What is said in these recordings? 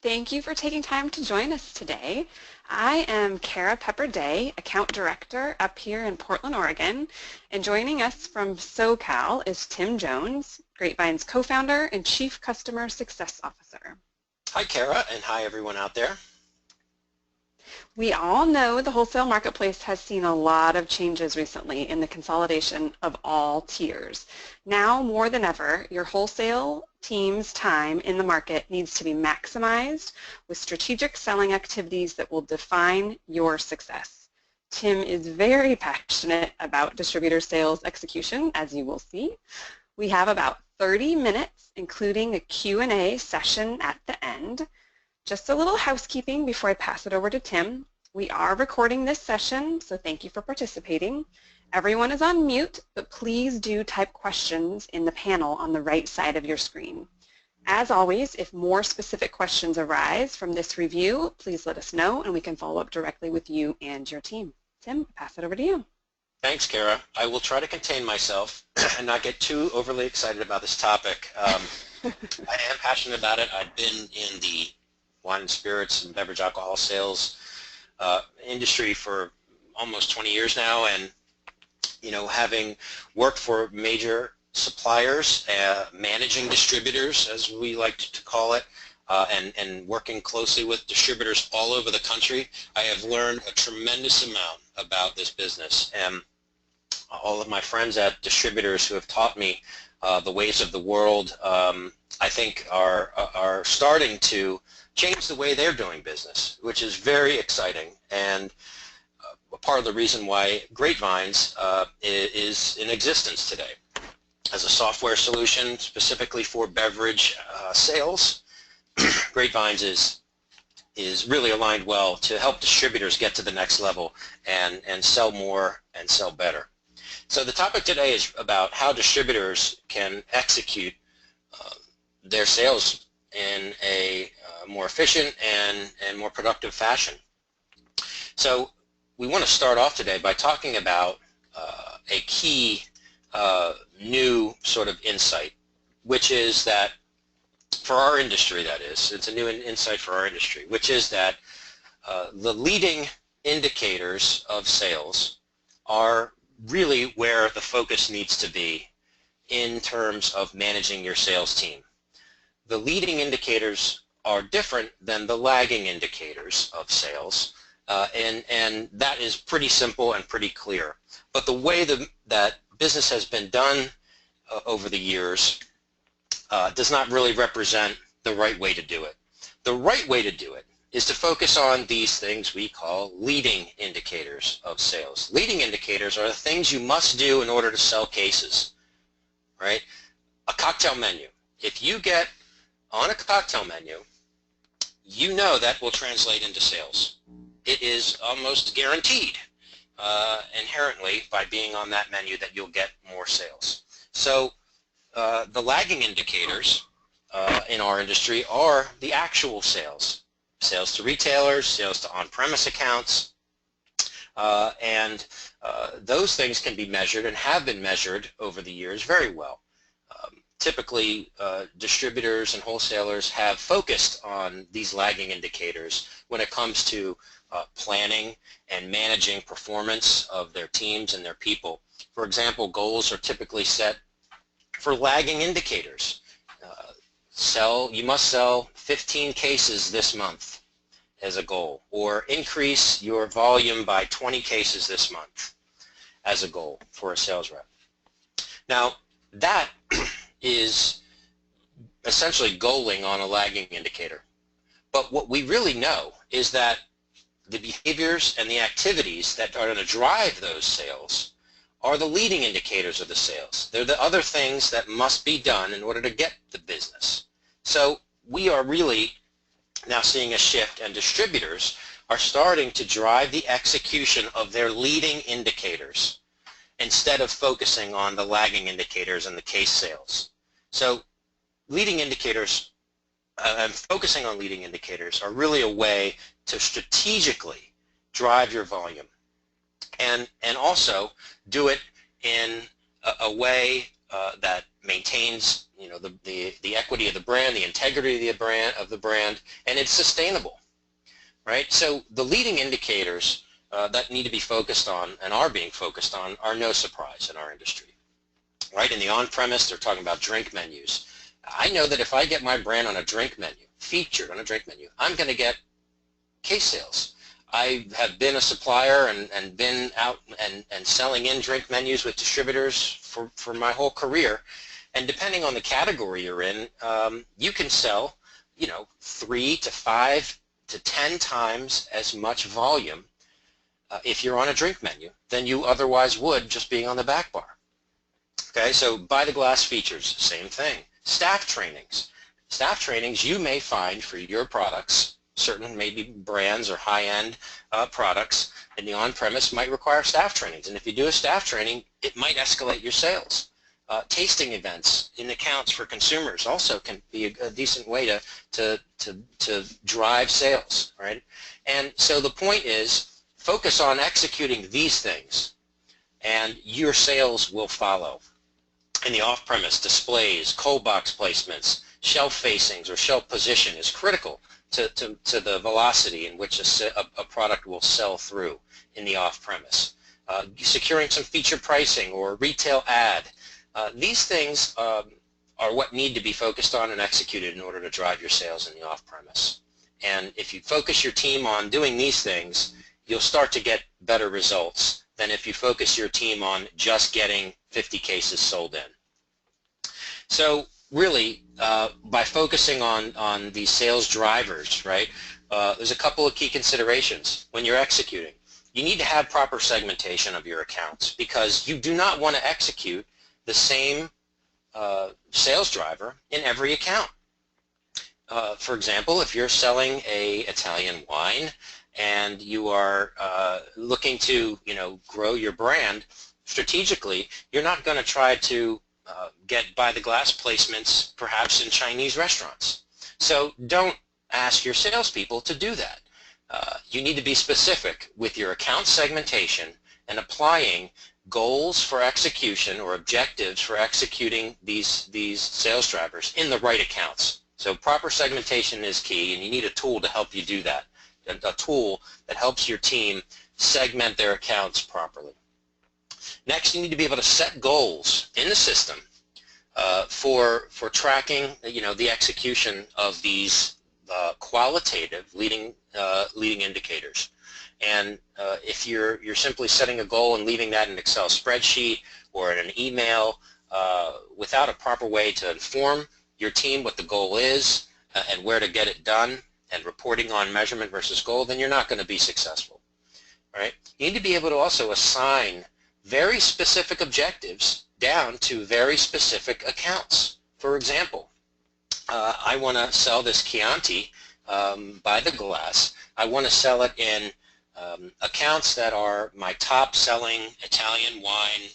Thank you for taking time to join us today. I am Kara Pepper Day, Account Director up here in Portland, Oregon, and joining us from SoCal is Tim Jones, GreatVines co-founder and Chief Customer Success Officer. Hi, Kara, and hi, everyone out there. We all know the wholesale marketplace has seen a lot of changes recently in the consolidation of all tiers. Now more than ever, your wholesale team's time in the market needs to be maximized with strategic selling activities that will define your success. Tim is very passionate about distributor sales execution, as you will see. We have about 30 minutes, including a Q&A session at the end. Just a little housekeeping before I pass it over to Tim. We are recording this session, so thank you for participating. Everyone is on mute, but please do type questions in the panel on the right side of your screen. As always, if more specific questions arise from this review, please let us know and we can follow up directly with you and your team. Tim, I'll pass it over to you. Thanks, Kara. I will try to contain myself and not get too overly excited about this topic. I am passionate about it. I've been in the wine and spirits and beverage alcohol sales industry for almost 20 years now, and having worked for major suppliers, managing distributors, as we like to call it, and working closely with distributors all over the country, I have learned a tremendous amount about this business. And all of my friends at distributors who have taught me the ways of the world, I think are starting to change the way they're doing business, which is very exciting, and part of the reason why GreatVines is in existence today. As a software solution specifically for beverage sales, GreatVines is really aligned well to help distributors get to the next level and sell more and sell better. So the topic today is about how distributors can execute their sales in a more efficient and more productive fashion. So we want to start off today by talking about a key new sort of insight, which is that for our industry, that is, it's a new insight for our industry, which is that the leading indicators of sales are really where the focus needs to be in terms of managing your sales team. The leading indicators are different than the lagging indicators of sales, and that is pretty simple and pretty clear. But the way that business has been done over the years does not really represent the right way to do it. The right way to do it is to focus on these things we call leading indicators of sales. Leading indicators are the things you must do in order to sell cases, right? A cocktail menu. If you get on a cocktail menu, you know that will translate into sales. It is almost guaranteed inherently by being on that menu that you'll get more sales. So the lagging indicators in our industry are the actual sales. Sales to retailers, sales to on-premise accounts, and those things can be measured and have been measured over the years very well. Typically, distributors and wholesalers have focused on these lagging indicators when it comes to planning and managing performance of their teams and their people. For example, goals are typically set for lagging indicators. You must sell 15 cases this month as a goal, or increase your volume by 20 cases this month as a goal for a sales rep. Now, that is essentially goaling on a lagging indicator. But what we really know is that the behaviors and the activities that are going to drive those sales are the leading indicators of the sales. They're the other things that must be done in order to get the business. So we are really now seeing a shift, and distributors are starting to drive the execution of their leading indicators instead of focusing on the lagging indicators and the case sales. So leading indicators and focusing on leading indicators are really a way to strategically drive your volume, and also do it in a way that maintains, the equity of the brand, the integrity of the brand, and it's sustainable, right? So the leading indicators that need to be focused on and are being focused on are no surprise in our industry, right? In the on-premise, they're talking about drink menus. I know that if I get my brand on a drink menu, featured on a drink menu, I'm going to get case sales. I have been a supplier and been out and selling in drink menus with distributors for my whole career. And depending on the category you're in, you can sell, 3 to 5 to 10 times as much volume if you're on a drink menu than you otherwise would just being on the back bar. Okay, so by the glass features, same thing. Staff trainings. Staff trainings you may find for your products, certain maybe brands or high-end products in the on-premise might require staff trainings. And if you do a staff training, it might escalate your sales. Tasting events in accounts for consumers also can be a decent way to drive sales, right? And so the point is, focus on executing these things, and your sales will follow. In the off-premise, displays, cold box placements, shelf facings, or shelf position is critical to the velocity in which a product will sell through in the off-premise. Securing some feature pricing or retail ad. These things are what need to be focused on and executed in order to drive your sales in the off-premise. And if you focus your team on doing these things, you'll start to get better results than if you focus your team on just getting 50 cases sold in. So really, by focusing on these sales drivers, right, there's a couple of key considerations when you're executing. You need to have proper segmentation of your accounts because you do not want to execute the same sales driver in every account. For example, if you're selling a Italian wine and you are looking to, grow your brand strategically, you're not going to try to get by the glass placements perhaps in Chinese restaurants. So don't ask your salespeople to do that. You need to be specific with your account segmentation and applying goals for execution or objectives for executing these sales drivers in the right accounts. So proper segmentation is key, and you need a tool to help you do that, a tool that helps your team segment their accounts properly. Next, you need to be able to set goals in the system for tracking, the execution of these qualitative leading indicators. And if you're simply setting a goal and leaving that in an Excel spreadsheet or in an email without a proper way to inform your team what the goal is and where to get it done and reporting on measurement versus goal, then you're not going to be successful. All right? You need to be able to also assign very specific objectives down to very specific accounts. For example, I want to sell this Chianti by the glass. I want to sell it in accounts that are my top selling Italian wine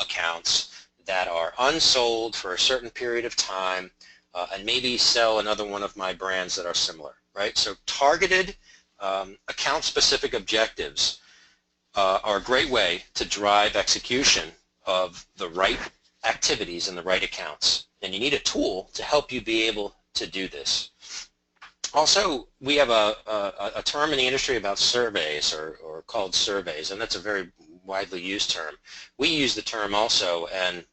accounts that are unsold for a certain period of time and maybe sell another one of my brands that are similar, right? So targeted account-specific objectives are a great way to drive execution of the right activities in the right accounts. And you need a tool to help you be able to do this. Also, we have a term in the industry about surveys or called surveys, and that's a very widely used term. We use the term also, and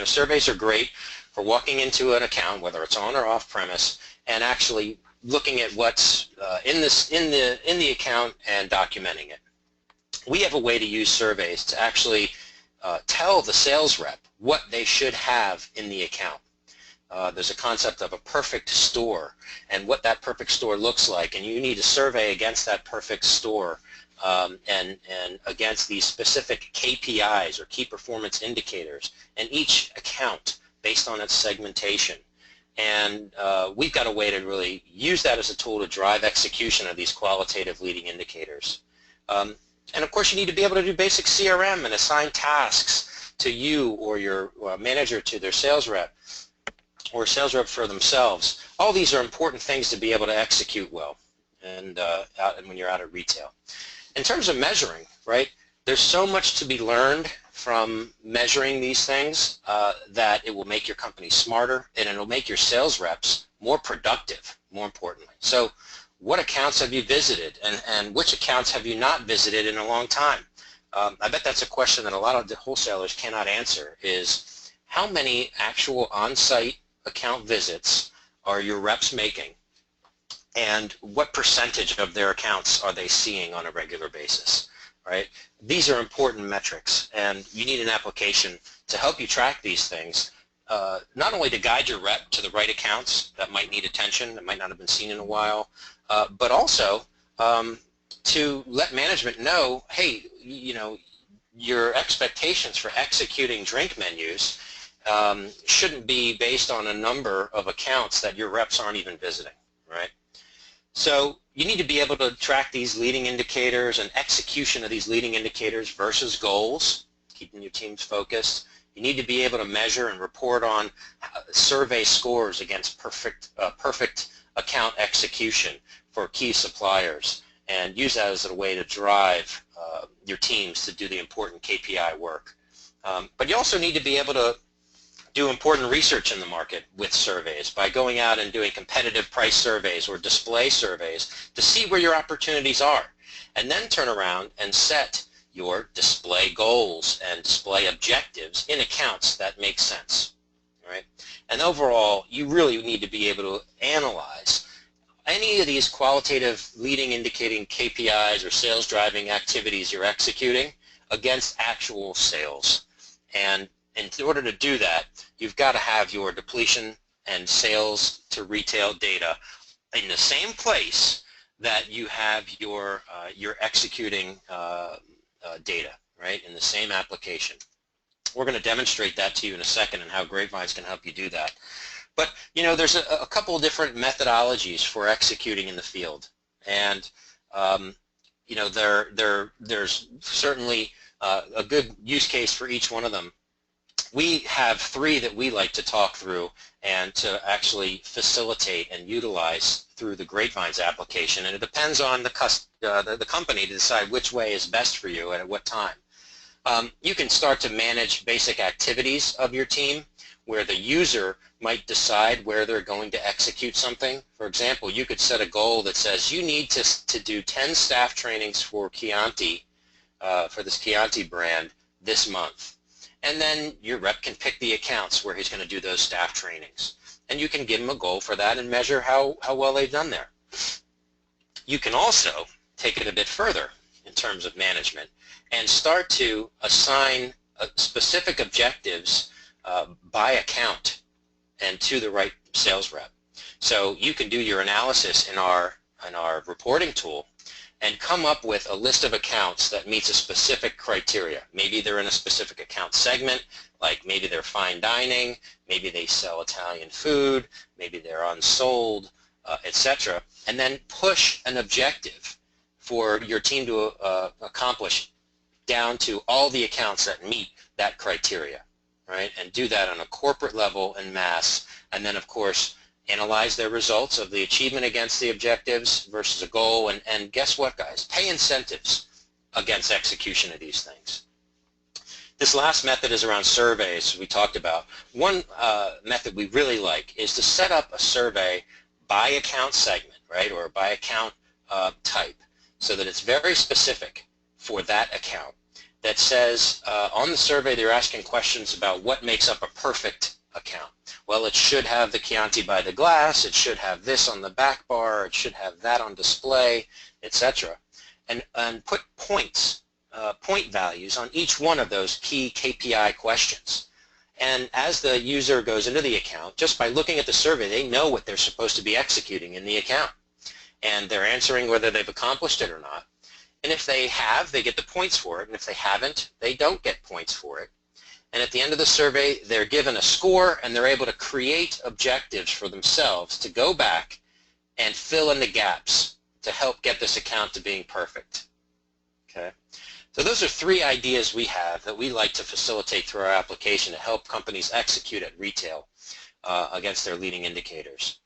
surveys are great for walking into an account, whether it's on or off premise, and actually looking at what's in the account and documenting it. We have a way to use surveys to actually tell the sales rep what they should have in the account. There's a concept of a perfect store and what that perfect store looks like, and you need a survey against that perfect store and against these specific KPIs or key performance indicators in each account based on its segmentation. And we've got a way to really use that as a tool to drive execution of these qualitative leading indicators. And of course you need to be able to do basic CRM and assign tasks to you or your manager to their sales rep or sales rep for themselves. All these are important things to be able to execute well and when you're out at retail. In terms of measuring, right, there's so much to be learned from measuring these things that it will make your company smarter and it will make your sales reps more productive, more importantly. So what accounts have you visited and which accounts have you not visited in a long time? I bet that's a question that a lot of the wholesalers cannot answer, is how many actual on-site account visits are your reps making, and what percentage of their accounts are they seeing on a regular basis, right? These are important metrics, and you need an application to help you track these things, not only to guide your rep to the right accounts that might need attention, that might not have been seen in a while, but also to let management know, hey, you know, your expectations for executing drink menus shouldn't be based on a number of accounts that your reps aren't even visiting, right? So you need to be able to track these leading indicators and execution of these leading indicators versus goals, keeping your teams focused. You need to be able to measure and report on survey scores against perfect account execution for key suppliers, and use that as a way to drive your teams to do the important KPI work. But you also need to be able to do important research in the market with surveys by going out and doing competitive price surveys or display surveys to see where your opportunities are, and then turn around and set your display goals and display objectives in accounts that make sense, right? And overall, you really need to be able to analyze any of these qualitative leading indicating KPIs or sales driving activities you're executing against actual sales. And in order to do that, you've got to have your depletion and sales to retail data in the same place that you have your executing data, right, in the same application. We're going to demonstrate that to you in a second and how GreatVines can help you do that. But, you know, there's a couple of different methodologies for executing in the field. And, you know, there's certainly a good use case for each one of them. We have three that we like to talk through and to actually facilitate and utilize through the GreatVines application, and it depends on the company to decide which way is best for you and at what time. You can start to manage basic activities of your team where the user might decide where they're going to execute something. For example, you could set a goal that says you need to do 10 staff trainings for Chianti, for this Chianti brand this month. And then your rep can pick the accounts where he's going to do those staff trainings. And you can give him a goal for that and measure how well they've done there. You can also take it a bit further in terms of management and start to assign specific objectives by account and to the right sales rep. So you can do your analysis in our reporting tool and come up with a list of accounts that meets a specific criteria. Maybe they're in a specific account segment, like maybe they're fine dining, maybe they sell Italian food, maybe they're unsold, etc. And then push an objective for your team to accomplish down to all the accounts that meet that criteria, right? And do that on a corporate level en masse, and then of course analyze their results of the achievement against the objectives versus a goal, and guess what, guys? Pay incentives against execution of these things. This last method is around surveys we talked about. One method we really like is to set up a survey by account segment, right, or by account type, so that it's very specific for that account. That says on the survey they're asking questions about what makes up a perfect account. Well, it should have the Chianti by the glass, it should have this on the back bar, it should have that on display, etc. And put points, point values on each one of those key KPI questions. And as the user goes into the account, just by looking at the survey, they know what they're supposed to be executing in the account. And they're answering whether they've accomplished it or not. And if they have, they get the points for it, and if they haven't, they don't get points for it. And at the end of the survey, they're given a score, and they're able to create objectives for themselves to go back and fill in the gaps to help get this account to being perfect. Okay? So those are three ideas we have that we like to facilitate through our application to help companies execute at retail against their leading indicators.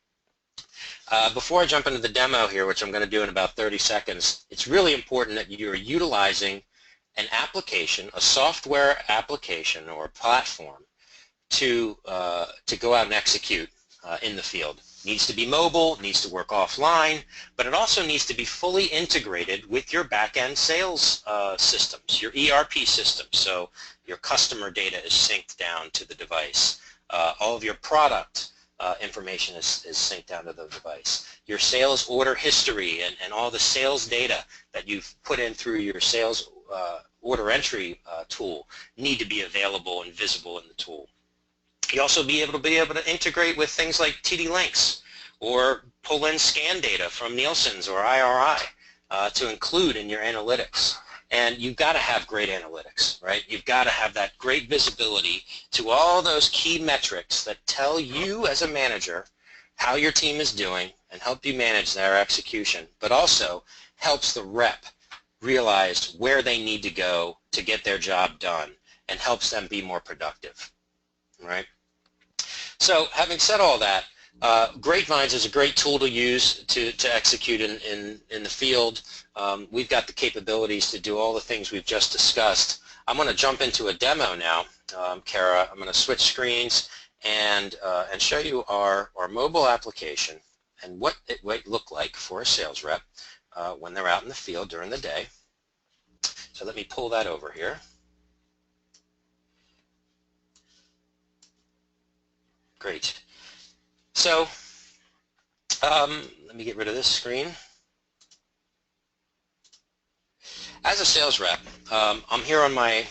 Before I jump into the demo here, which I'm going to do in about 30 seconds, it's really important that you're utilizing an application, a software application or platform to go out and execute in the field. Needs to be mobile, needs to work offline, but it also needs to be fully integrated with your back-end sales systems, your ERP systems. So your customer data is synced down to the device. All of your product information is synced down to the device. Your sales order history and all the sales data that you've put in through your sales order entry tool need to be available and visible in the tool. You also be able to integrate with things like TD Links or pull in scan data from Nielsen's or IRI to include in your analytics. And you've got to have great analytics, right? You've got to have that great visibility to all those key metrics that tell you as a manager how your team is doing and help you manage their execution, but also helps the rep realize where they need to go to get their job done and helps them be more productive, right? So having said all that, GreatVines is a great tool to use to execute in the field. We've got the capabilities to do all the things we've just discussed. I'm going to jump into a demo now, Kara. I'm going to switch screens and show you our mobile application and what it might look like for a sales rep when they're out in the field during the day. So let me pull that over here. Great. So let me get rid of this screen. As a sales rep, I'm here on my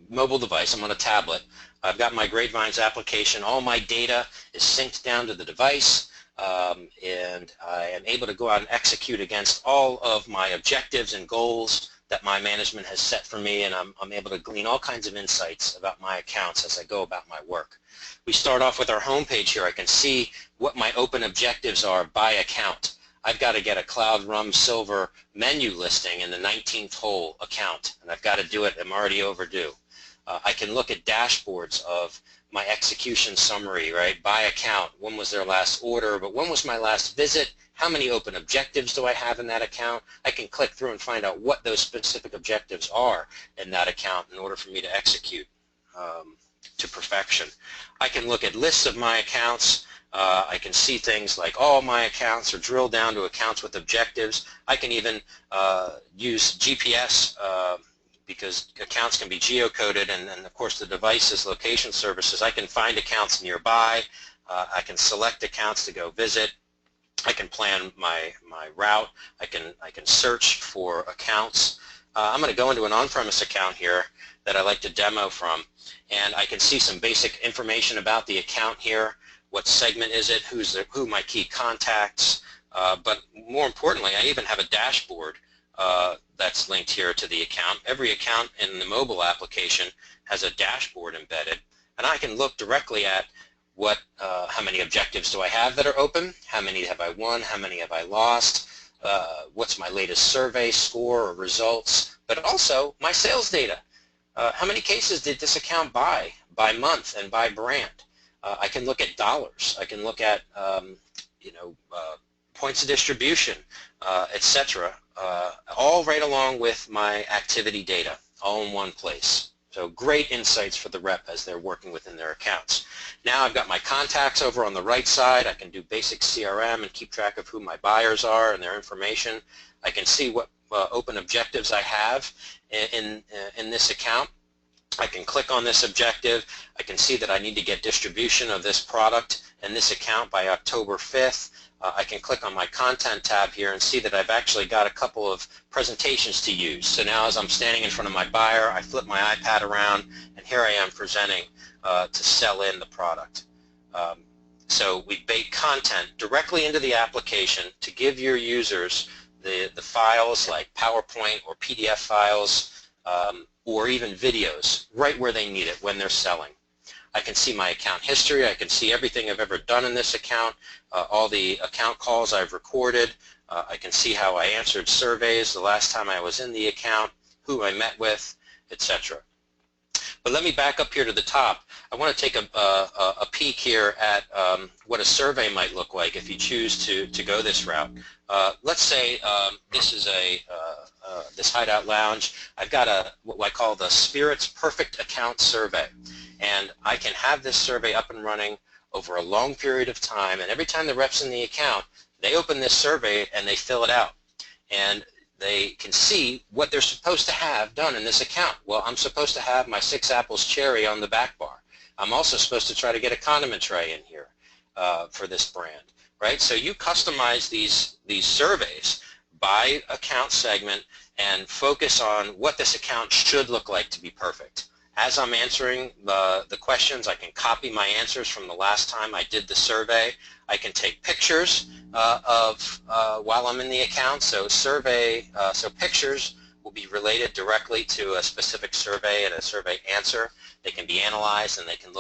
mobile device. I'm on a tablet. I've got my GreatVines application. All my data is synced down to the device, and I am able to go out and execute against all of my objectives and goals that my management has set for me, and I'm able to glean all kinds of insights about my accounts as I go about my work. We start off with our home page here. I can see what my open objectives are by account. I've got to get a Cloud Rum Silver menu listing in the 19th hole account, and I've got to do it. I'm already overdue. I can look at dashboards of my execution summary, right, by account. When was their last order, but when was my last visit? How many open objectives do I have in that account? I can click through and find out what those specific objectives are in that account in order for me to execute to perfection. I can look at lists of my accounts. I can see things like all my accounts or drill down to accounts with objectives. I can even use GPS because accounts can be geocoded, and of course the device's location services. I can find accounts nearby. I can select accounts to go visit. I can plan my route. I can search for accounts. I'm going to go into an on-premise account here that I like to demo from, and I can see some basic information about the account here. What segment is it? Who my key contacts? But more importantly, I even have a dashboard that's linked here to the account. Every account in the mobile application has a dashboard embedded, and I can look directly at how many objectives do I have that are open? How many have I won? How many have I lost? What's my latest survey score or results? But also my sales data. How many cases did this account buy by month and by brand? I can look at dollars. I can look at points of distribution, etc. All right along with my activity data, all in one place. So great insights for the rep as they're working within their accounts. Now I've got my contacts over on the right side. I can do basic CRM and keep track of who my buyers are and their information. I can see what open objectives I have in this account. I can click on this objective. I can see that I need to get distribution of this product in this account by October 5th. I can click on my content tab here and see that I've actually got a couple of presentations to use. So now as I'm standing in front of my buyer, I flip my iPad around, and here I am presenting to sell in the product. So we bake content directly into the application to give your users the files like PowerPoint or PDF files or even videos right where they need it when they're selling. I can see my account history. I can see everything I've ever done in this account, all the account calls I've recorded. I can see how I answered surveys the last time I was in the account, who I met with, etc. But let me back up here to the top. I want to take a peek here at what a survey might look like if you choose to go this route. Let's say this is this Hideout Lounge, I've got what I call the Spirits Perfect Account Survey. And I can have this survey up and running over a long period of time, and every time the rep's in the account, they open this survey and they fill it out. And they can see what they're supposed to have done in this account. Well, I'm supposed to have my 6 apples cherry on the back bar. I'm also supposed to try to get a condiment tray in here for this brand, right? So you customize these surveys by account segment and focus on what this account should look like to be perfect. As I'm answering the questions, I can copy my answers from the last time I did the survey. I can take pictures while I'm in the account. So pictures will be related directly to a specific survey and a survey answer. They can be analyzed and they can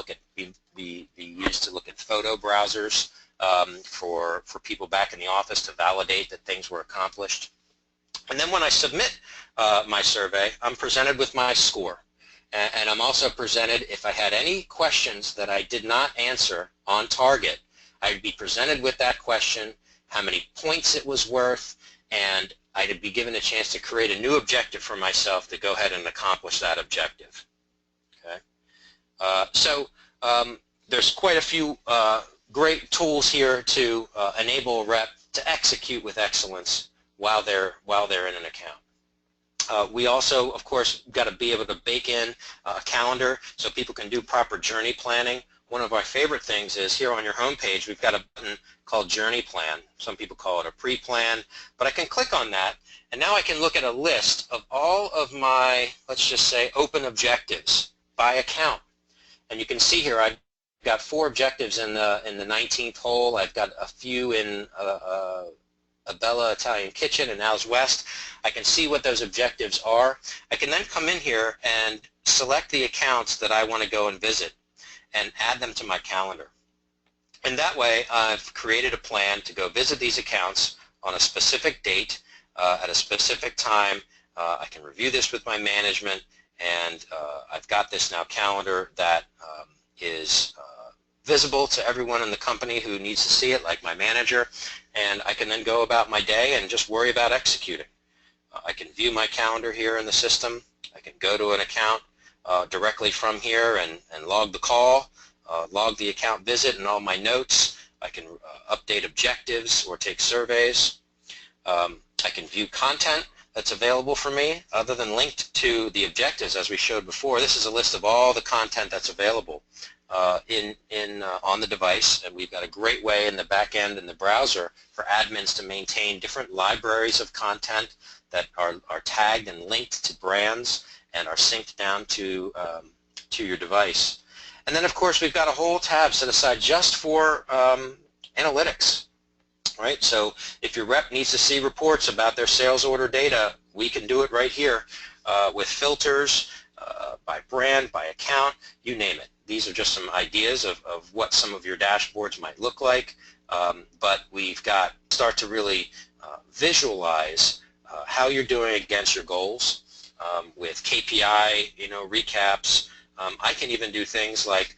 be used to look at photo browsers for people back in the office to validate that things were accomplished. And then when I submit my survey, I'm presented with my score. And I'm also presented, if I had any questions that I did not answer on target, I'd be presented with that question, how many points it was worth, and I'd be given a chance to create a new objective for myself to go ahead and accomplish that objective. Okay. There's quite a few great tools here to enable a rep to execute with excellence while they're in an account. We also, of course, got to be able to bake in a calendar so people can do proper journey planning. One of our favorite things is here on your home page, we've got a button called Journey Plan. Some people call it a pre-plan, but I can click on that, and now I can look at a list of all of my, let's just say, open objectives by account. And you can see here I've got 4 objectives in the 19th hole. I've got a few in Bella Italian Kitchen and Al's West. I can see what those objectives are. I can then come in here and select the accounts that I want to go and visit and add them to my calendar. And that way I've created a plan to go visit these accounts on a specific date at a specific time. I can review this with my management, and I've got this now calendar that is visible to everyone in the company who needs to see it, like my manager, and I can then go about my day and just worry about executing. I can view my calendar here in the system. I can go to an account directly from here and log the call, log the account visit and all my notes. I can update objectives or take surveys. I can view content that's available for me other than linked to the objectives as we showed before. This is a list of all the content that's available on the device, and we've got a great way in the back end in the browser for admins to maintain different libraries of content that are tagged and linked to brands and are synced down to your device. And then of course we've got a whole tab set aside just for analytics, right? So if your rep needs to see reports about their sales order data, we can do it right here with filters by brand, by account, you name it. These are just some ideas of what some of your dashboards might look like, but we've got to start to really visualize how you're doing against your goals with KPI, recaps. I can even do things like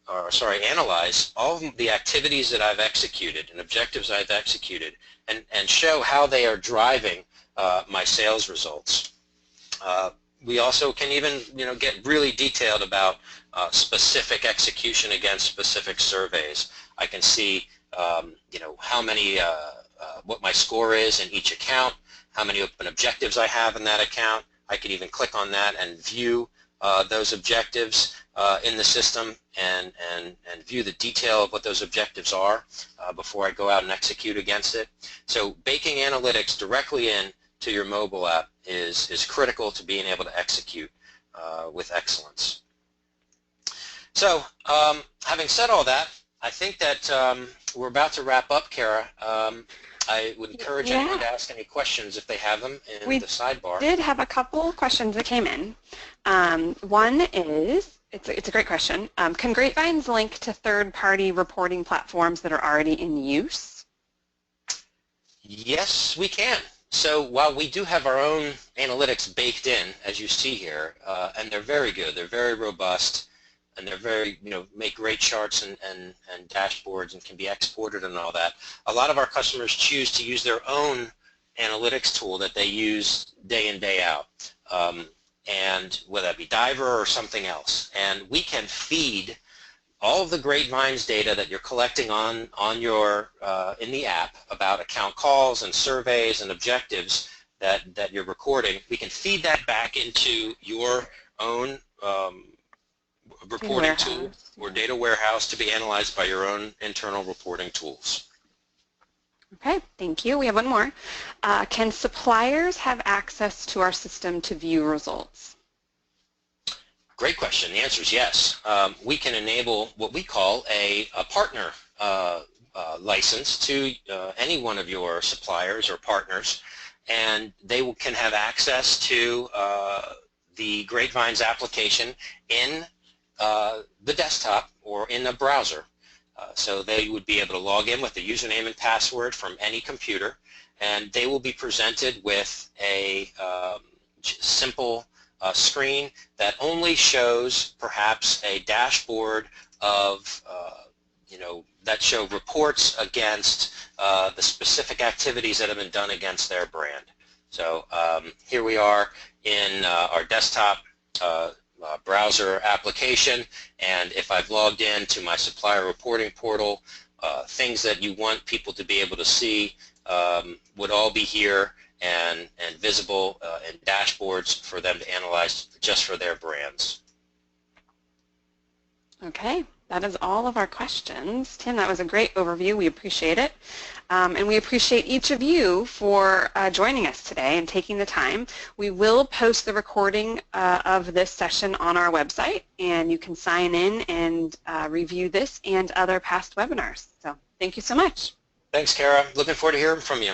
analyze all of the activities that I've executed and objectives I've executed, and show how they are driving my sales results. We also can even, get really detailed about specific execution against specific surveys. I can see, how many, what my score is in each account, how many open objectives I have in that account. I can even click on that and view those objectives in the system and view the detail of what those objectives are before I go out and execute against it. So baking analytics directly in to your mobile app is critical to being able to execute with excellence. So having said all that, I think that we're about to wrap up, Kara. I would encourage anyone to ask any questions if they have them in the sidebar. We did have a couple questions that came in. One is, it's a great question, can GreatVines link to third-party reporting platforms that are already in use? Yes, we can. So while we do have our own analytics baked in, as you see here, and they're very good, they're very robust, and they're very, make great charts and dashboards and can be exported and all that. A lot of our customers choose to use their own analytics tool that they use day in, day out, and whether that be Diver or something else. And we can feed all of the GreatVines data that you're collecting on your in the app about account calls and surveys and objectives that you're recording. We can feed that back into your own reporting tool or data warehouse to be analyzed by your own internal reporting tools. Okay, thank you. We have one more. Can suppliers have access to our system to view results? Great question. The answer is yes. We can enable what we call a partner license to any one of your suppliers or partners, and they can have access to the GreatVines application in the desktop or in a browser. So they would be able to log in with the username and password from any computer, and they will be presented with a simple screen that only shows perhaps a dashboard of, that show reports against the specific activities that have been done against their brand. So here we are in our desktop browser application, and if I've logged in to my supplier reporting portal, things that you want people to be able to see would all be here and visible in dashboards for them to analyze just for their brands. Okay, that is all of our questions. Tim, that was a great overview. We appreciate it. And we appreciate each of you for joining us today and taking the time. We will post the recording of this session on our website, and you can sign in and review this and other past webinars. So thank you so much. Thanks, Kara. Looking forward to hearing from you.